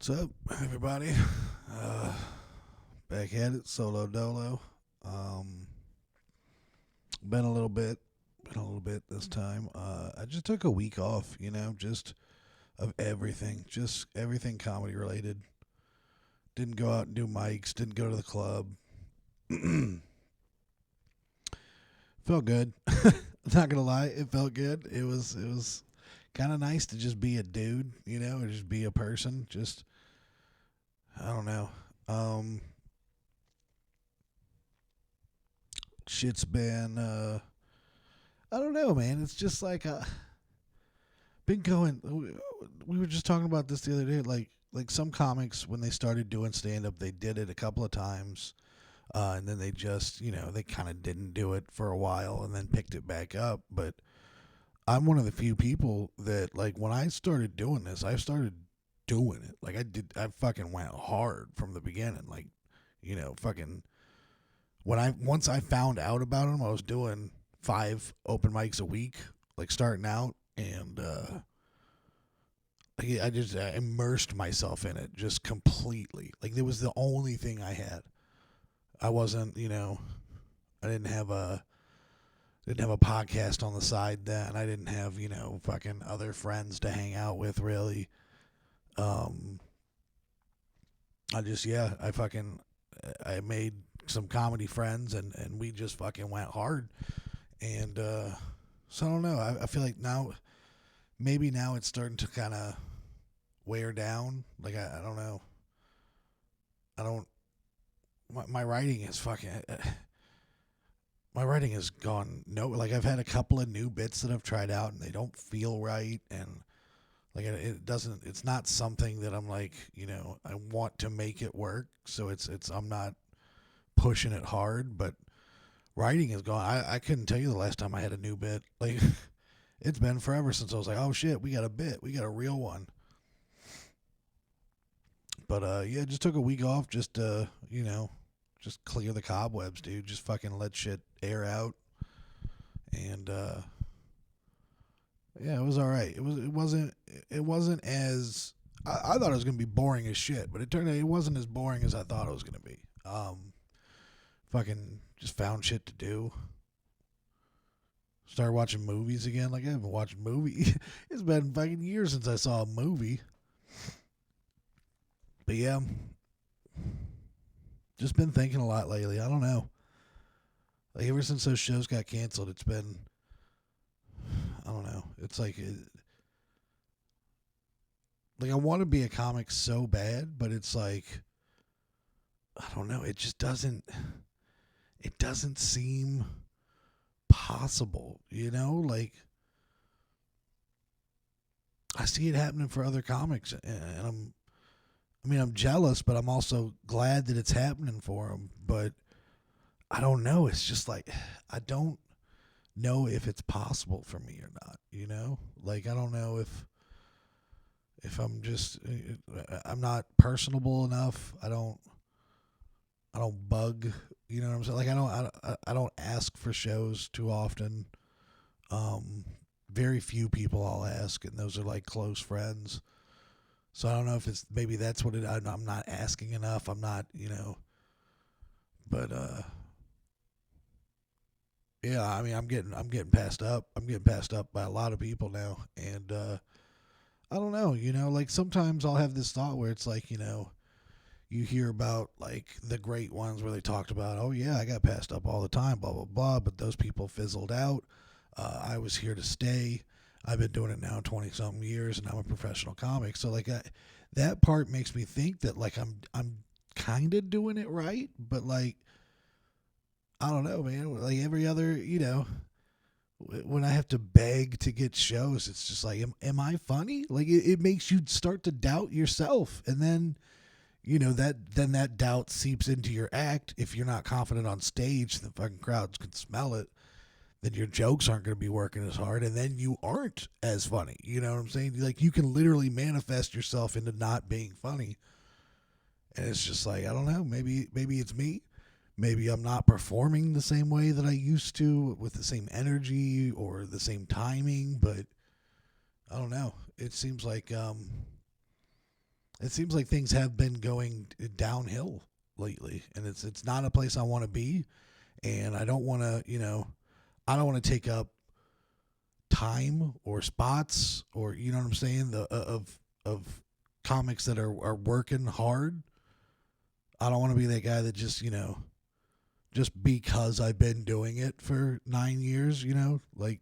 What's up, everybody? Uh, Back at it, solo dolo. Um, been a little bit this time. I just took a week off, just of everything, just everything comedy related. Didn't go out and do mics. Didn't go to the club. Felt good. Not gonna lie, it felt good. It was kind of nice to just be a dude, or just be a person. Just I don't know. Um, Shit's been I don't know, man. It's just like been going. We were just talking about this the other day. Like some comics when they started doing stand up, they did it a couple of times, and then they just they kind of didn't do it for a while and then picked it back up. But I'm one of the few people that like when I started doing this, I started doing it. Like I fucking went hard from the beginning. Like fucking when I once I found out about them, I was doing 5 open mics a week, like starting out, and I immersed myself in it just completely. Like it was the only thing I had. I wasn't, I didn't have a podcast on the side then. I didn't have, fucking other friends to hang out with really. Um, I just I made some comedy friends and we just fucking went hard. And so I don't know. I feel like maybe now it's starting to kind of wear down. Like I don't know. I don't. My writing is fucking. My writing has gone no. Like I've had a couple of new bits that I've tried out and they don't feel right, and like it doesn't. It's not something that I'm like I want to make it work. So it's I'm not pushing it hard, but writing is gone. I couldn't tell you the last time I had a new bit. Like it's been forever since I was like, oh shit, we got a bit, we got a real one. But yeah, just took a week off, just just clear the cobwebs, dude. Just fucking let shit air out, and yeah, it was all right. It wasn't as I thought it was gonna be boring as shit, but it turned out it wasn't as boring as I thought it was gonna be. Fucking just found shit to do. Started watching movies again. Like I haven't watched a movie. It's been fucking years since I saw a movie. But yeah, just been thinking a lot lately. I don't know. Like ever since those shows got canceled, it's been I don't know. It's like I want to be a comic so bad, but it's like I don't know. It just doesn't. It doesn't seem possible. Like I see it happening for other comics, and I'm jealous, but I'm also glad that it's happening for them. But I don't know. It's just like I don't know if it's possible for me or not. Like I don't know if I'm not personable enough. I don't bug. You know what I'm saying? Like I don't ask for shows too often. Very few people I'll ask, and those are like close friends. So I don't know if it's maybe that's what it. I'm not asking enough. I'm not, but yeah. I mean, I'm getting passed up. I'm getting passed up by a lot of people now, and I don't know. Like sometimes I'll have this thought where it's like, you hear about like the great ones where they talked about, oh yeah, I got passed up all the time, blah blah blah, but those people fizzled out. I was here to stay. I've been doing it now 20 something years, and I'm a professional comic. So like that part makes me think that like I'm kind of doing it right, but like I don't know, man. Like every other, when I have to beg to get shows, it's just like, am I funny? Like it makes you start to doubt yourself, and then that doubt seeps into your act. If you're not confident on stage, the fucking crowds can smell it. Then your jokes aren't going to be working as hard, and then you aren't as funny. You know what I'm saying? Like you can literally manifest yourself into not being funny, and it's just like I don't know. Maybe it's me. Maybe I'm not performing the same way that I used to with the same energy or the same timing. But I don't know. It seems like it seems like things have been going downhill lately, and it's not a place I want to be, and I don't want to, I don't want to take up time or spots or you know what I'm saying of comics that are working hard. I don't want to be that guy that just just because I've been doing it for 9 years, like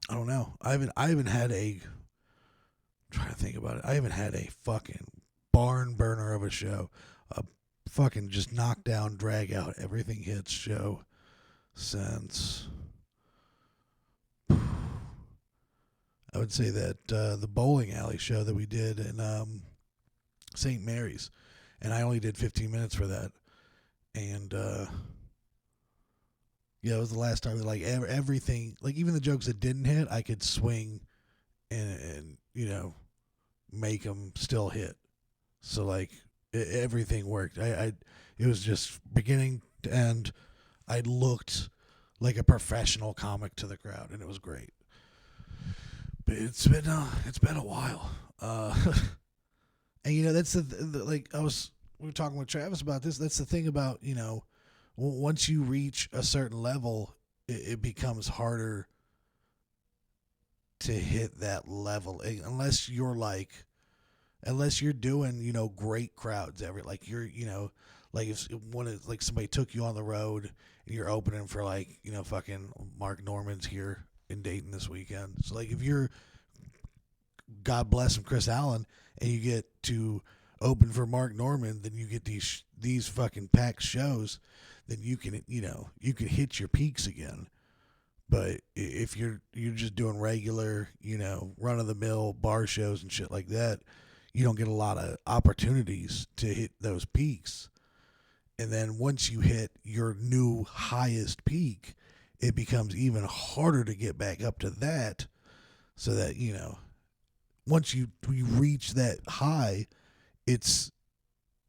I don't know. I haven't had a trying to think about it. I haven't had a fucking barn burner of a show, a fucking just knock down, drag out, everything hits show since I would say that the bowling alley show that we did in St. Mary's, and I only did 15 minutes for that, and yeah, it was the last time that like everything, like even the jokes that didn't hit, I could swing and make them still hit. So like everything worked. It was just beginning to end. I looked like a professional comic to the crowd, and it was great. But it's been a while. And that's like we were talking with Travis about this. That's the thing about once you reach a certain level, it becomes harder to hit that level unless you're doing great crowds every like you're like if one is like somebody took you on the road and you're opening for like fucking Mark Norman's here in Dayton this weekend. So like if you're God bless him Chris Allen and you get to open for Mark Norman, then you get these fucking packed shows, then you can you can hit your peaks again. But if you're just doing regular, run of the mill bar shows and shit like that, you don't get a lot of opportunities to hit those peaks. And then once you hit your new highest peak, it becomes even harder to get back up to that. So that once you reach that high, it's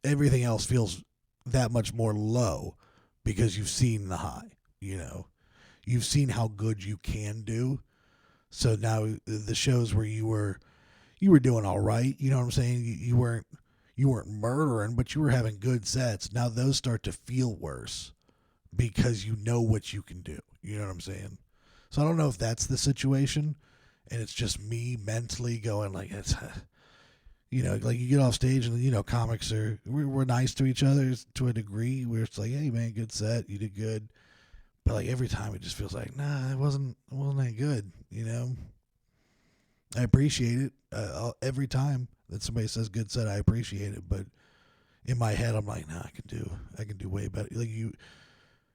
everything else feels that much more low because you've seen the high. You've seen how good you can do. So now the shows where you were doing all right, you know what I'm saying? You weren't murdering, but you were having good sets. Now those start to feel worse because you know what you can do. You know what I'm saying? So I don't know if that's the situation, and it's just me mentally going like it's like you get off stage and comics we're nice to each other to a degree where it's like, hey man, good set, you did good. But like every time it just feels like, nah, it wasn't that good. I appreciate it every time that somebody says good set. I appreciate it, but in my head, I'm like, nah, I can do way better. Like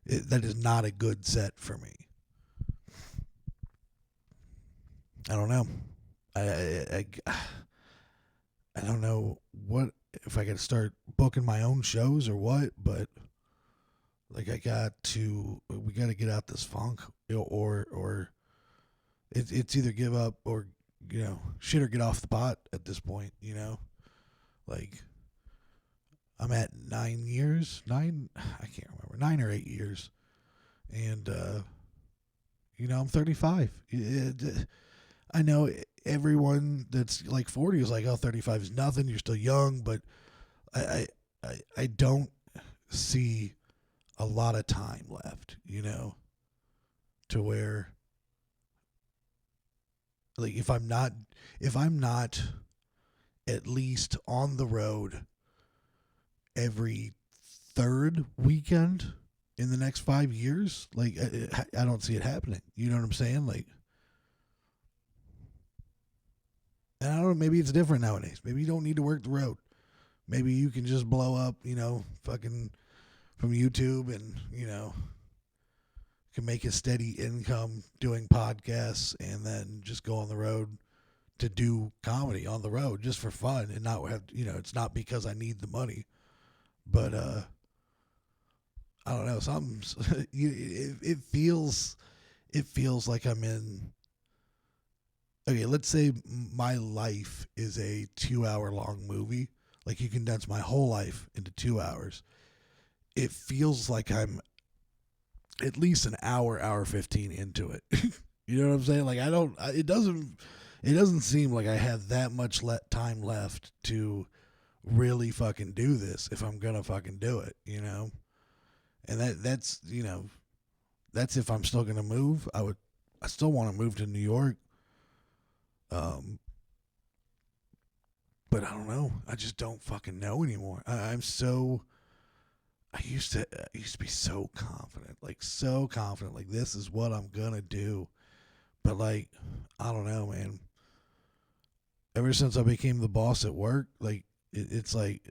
that is not a good set for me. I don't know. I don't know what if I got to start booking my own shows or what, but like we got to get out this funk, or it's either give up or shit or get off the pot at this point. Like I'm at 9 years, I can't remember 9 or 8 years, and I'm 35. I know everyone that's like 40 is like, oh, 35 is nothing. You're still young, but I don't see a lot of time left, to where like if I'm not at least on the road every third weekend in the next 5 years, like I don't see it happening. You know what I'm saying? Like, and I don't know, maybe it's different nowadays. Maybe you don't need to work the road. Maybe you can just blow up, fucking from YouTube and, can make a steady income doing podcasts and then just go on the road to do comedy on the road just for fun and not have, it's not because I need the money. But I don't know, it feels like I'm in. Okay, let's say my life is a 2 hour long movie. Like you condense my whole life into 2 hours. It feels like I'm at least an hour 15 into it. You know what I'm saying? Like it it doesn't seem like I have that much time left to really fucking do this if I'm gonna fucking do it, you know. And that's that's if I'm still gonna move. I still want to move to New York, um, but I don't know. I just don't fucking know anymore. I'm so. I used to be so confident, like this is what I'm gonna do. But like, I don't know, man. Ever since I became the boss at work, like it's like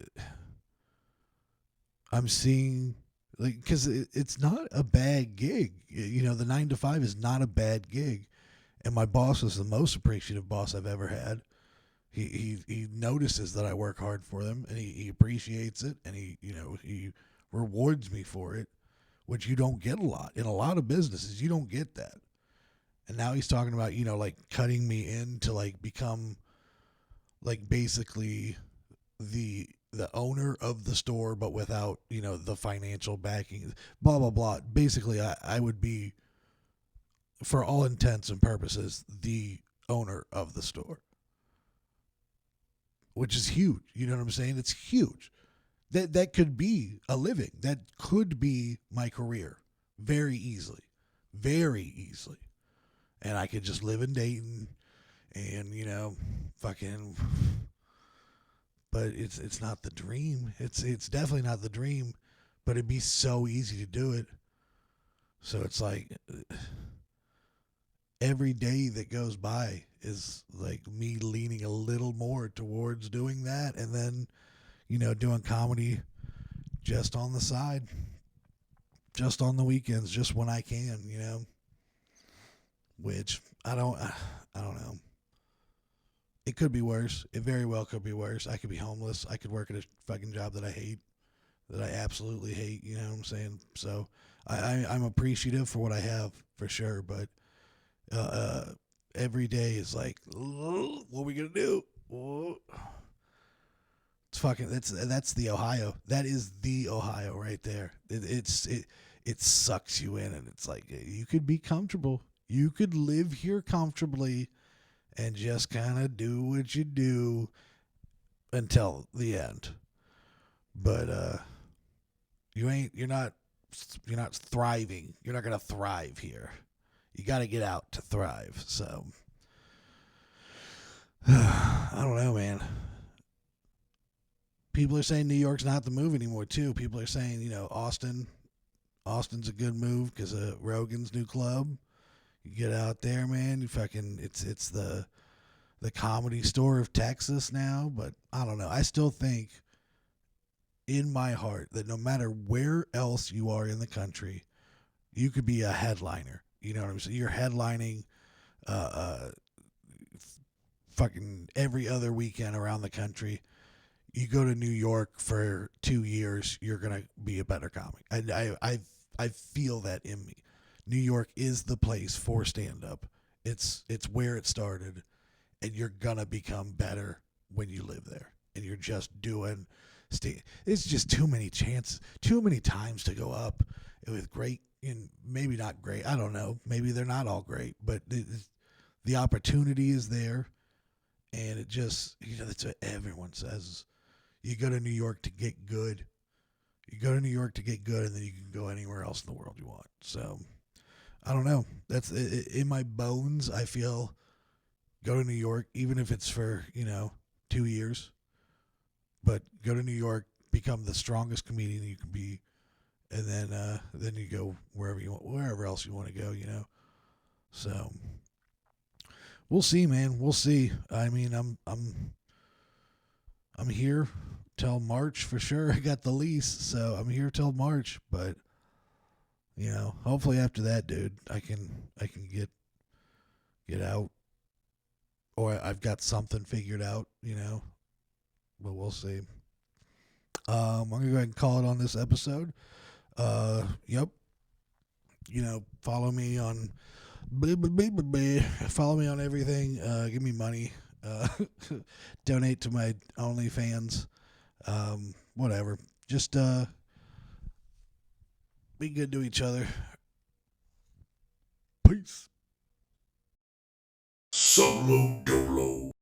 I'm seeing like because it's not a bad gig. The 9 to 5 is not a bad gig, and my boss is the most appreciative boss I've ever had. He notices that I work hard for them, and he appreciates it, and he rewards me for it, which you don't get a lot in a lot of businesses. You don't get that. And now he's talking about like cutting me in to like become like basically the owner of the store, but without the financial backing. Blah blah blah. Basically, I would be, for all intents and purposes, the owner of the store, which is huge. You know what I'm saying? It's huge. That could be a living. That could be my career very easily, very easily. And I could just live in Dayton, and fucking. But it's not the dream. It's definitely not the dream. But it'd be so easy to do it. So it's like every day that goes by is like me leaning a little more towards doing that, and then doing comedy just on the side, just on the weekends, just when I can, which I don't know. It could be worse. It very well could be worse. I could be homeless. I could work at a fucking job that I hate, that I absolutely hate. You know what I'm saying? So I'm appreciative for what I have for sure, but every day is like, what are we gonna do? It's fucking. That's the Ohio. That is the Ohio right there. It sucks you in, and it's like you could be comfortable. You could live here comfortably and just kind of do what you do until the end. But you're not thriving. You're not gonna thrive here. You got to get out to thrive. So I don't know, man. People are saying New York's not the move anymore too. People are saying Austin's a good move because of Rogan's new club. You get out there, man. You fucking it's the comedy store of Texas now. But I don't know. I still think in my heart that no matter where else you are in the country, you could be a headliner. You know what I'm saying? You're headlining uh, fucking every other weekend around the country. You go to New York for 2 years, you're gonna be a better comic. I feel that in me. New York is the place for stand up. It's where it started, and you're gonna become better when you live there. And you're just doing it's just too many chances, too many times to go up with great, and maybe not great. I don't know. Maybe they're not all great, but the opportunity is there, and it just that's what everyone says. You go to New York to get good. You go to New York to get good, and then you can go anywhere else in the world you want. So I don't know. That's in my bones. I feel go to New York, even if it's for 2 years, but go to New York, become the strongest comedian you can be, and then you go wherever else you want to go. So we'll see, man. We'll see. I mean, I'm here till March for sure. I got the lease, so I'm here till March. But hopefully after that, dude, I can get out, or I've got something figured out. But we'll see. I'm gonna go ahead and call it on this episode. Yep. Follow me on. Follow me on everything. Give me money. Donate to my OnlyFans. Whatever. Just be good to each other. Peace. Solo Dolo.